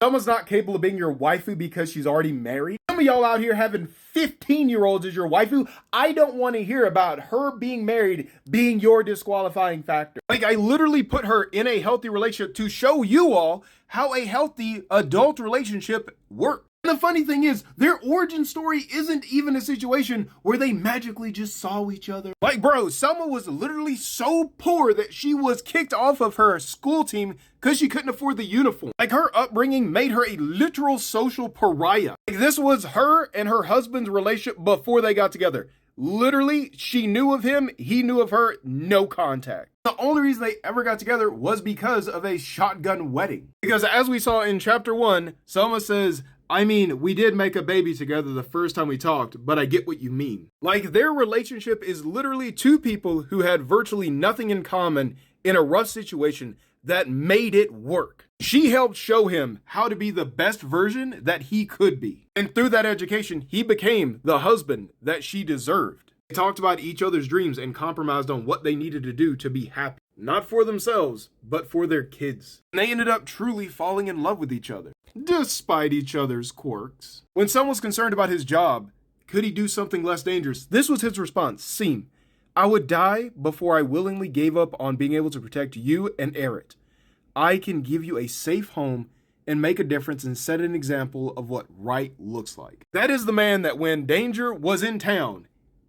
Someone's not capable of being your waifu because she's already married. Some of y'all out here having 15-year-olds as your waifu. I don't want to hear about her being married being your disqualifying factor. Like, I literally put her in a healthy relationship to show you all how a healthy adult relationship works. And the funny thing is, their origin story isn't even a situation where they magically just saw each other. Like, bro, Selma was literally so poor that she was kicked off of her school team because she couldn't afford the uniform. Like, her upbringing made her a literal social pariah. Like, this was her and her husband's relationship before they got together. Literally, she knew of him, he knew of her, no contact. The only reason they ever got together was because of a shotgun wedding. Because as we saw in chapter 1, Selma says, I mean, we did make a baby together the first time we talked, but I get what you mean. Like, their relationship is literally two people who had virtually nothing in common in a rough situation that made it work. She helped show him how to be the best version that he could be. And through that education, he became the husband that she deserved. They talked about each other's dreams and compromised on what they needed to do to be happy. Not for themselves, but for their kids. And they ended up truly falling in love with each other, despite each other's quirks. When someone was concerned about his job, could he do something less dangerous? This was his response. Scene. I would die before I willingly gave up on being able to protect you and Eret. I can give you a safe home and make a difference and set an example of what right looks like. That is the man that when danger was in town,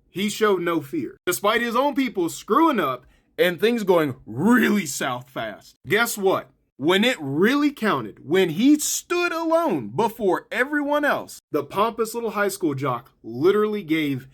he showed no fear. Despite his own people screwing up and things going really south fast. Guess what? When it really counted, when he stood alone before everyone else, the pompous little high school jock literally gave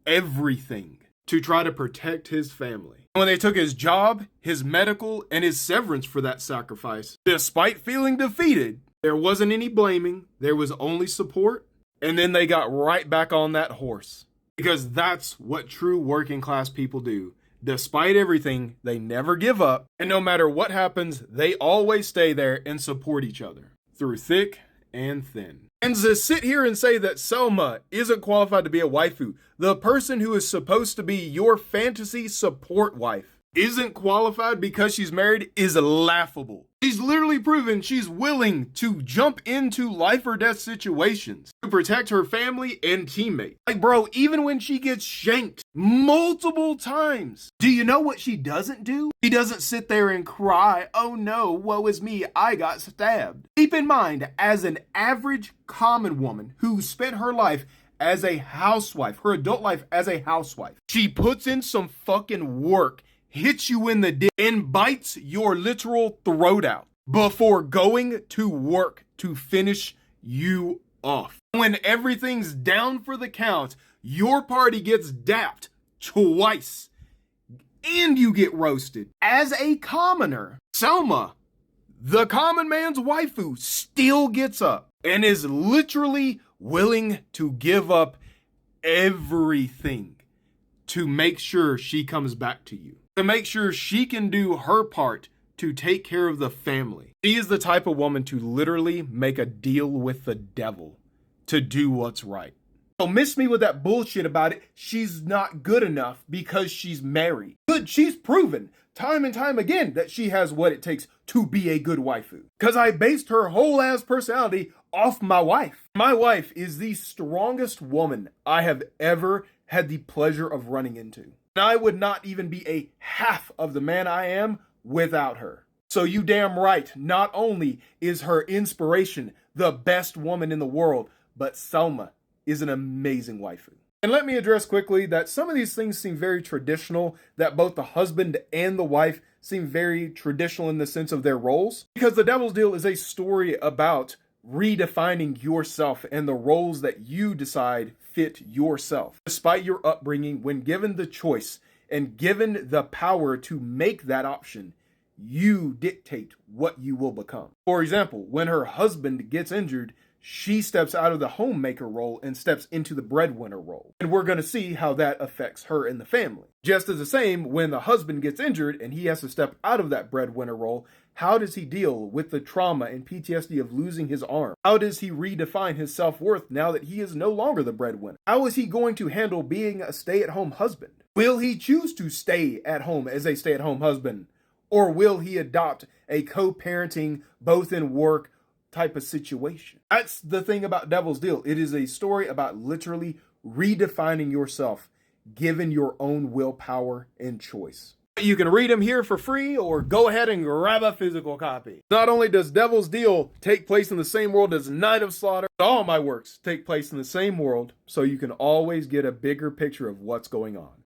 everything to try to protect his family. When they took his job, his medical, and his severance for that sacrifice, despite feeling defeated, there wasn't any blaming, there was only support, and then they got right back on that horse. Because that's what true working class people do. Despite everything, they never give up, and no matter what happens, they always stay there and support each other through thick and thin. And to sit here and say that Selma isn't qualified to be a waifu, the person who is supposed to be your fantasy support wife, isn't qualified because she's married is laughable. She's literally proven she's willing to jump into life or death situations to protect her family and teammates. Like, bro, even when she gets shanked multiple times, do you know what she doesn't do? She doesn't sit there and cry, oh no, woe is me, I got stabbed. Keep in mind, as an average common woman who spent her life as a housewife, her adult life as a housewife, she puts in some fucking work, hits you in the dick, and bites your literal throat out before going to work to finish you off. When everything's down for the count, your party gets dapped twice and you get roasted. As a commoner, Selma, the common man's waifu, still gets up and is literally willing to give up everything to make sure she comes back to you. To make sure she can do her part to take care of the family. She is the type of woman to literally make a deal with the devil to do what's right. Don't miss me with that bullshit about it. She's not good enough because she's married. Good, she's proven time and time again that she has what it takes to be a good waifu. Because I based her whole ass personality off my wife. My wife is the strongest woman I have ever had the pleasure of running into. And I would not even be a half of the man I am without her. So you damn right, not only is her inspiration the best woman in the world, but Selma is an amazing waifu. And let me address quickly that some of these things seem very traditional, that both the husband and the wife seem very traditional in the sense of their roles. Because The Devil's Deal is a story about redefining yourself and the roles that you decide fit yourself. Despite your upbringing, when given the choice and given the power to make that option, you dictate what you will become. For example, when her husband gets injured, she steps out of the homemaker role and steps into the breadwinner role. And we're going to see how that affects her and the family. Just as the same, when the husband gets injured and he has to step out of that breadwinner role, how does he deal with the trauma and PTSD of losing his arm? How does he redefine his self-worth now that he is no longer the breadwinner? How is he going to handle being a stay-at-home husband? Will he choose to stay at home as a stay-at-home husband? Or will he adopt a co-parenting, both in work type of situation. That's the thing about Devil's Deal. It is a story about literally redefining yourself, given your own willpower and choice. You can read them here for free or go ahead and grab a physical copy. Not only does Devil's Deal take place in the same world as Night of Slaughter, but all my works take place in the same world, so you can always get a bigger picture of what's going on.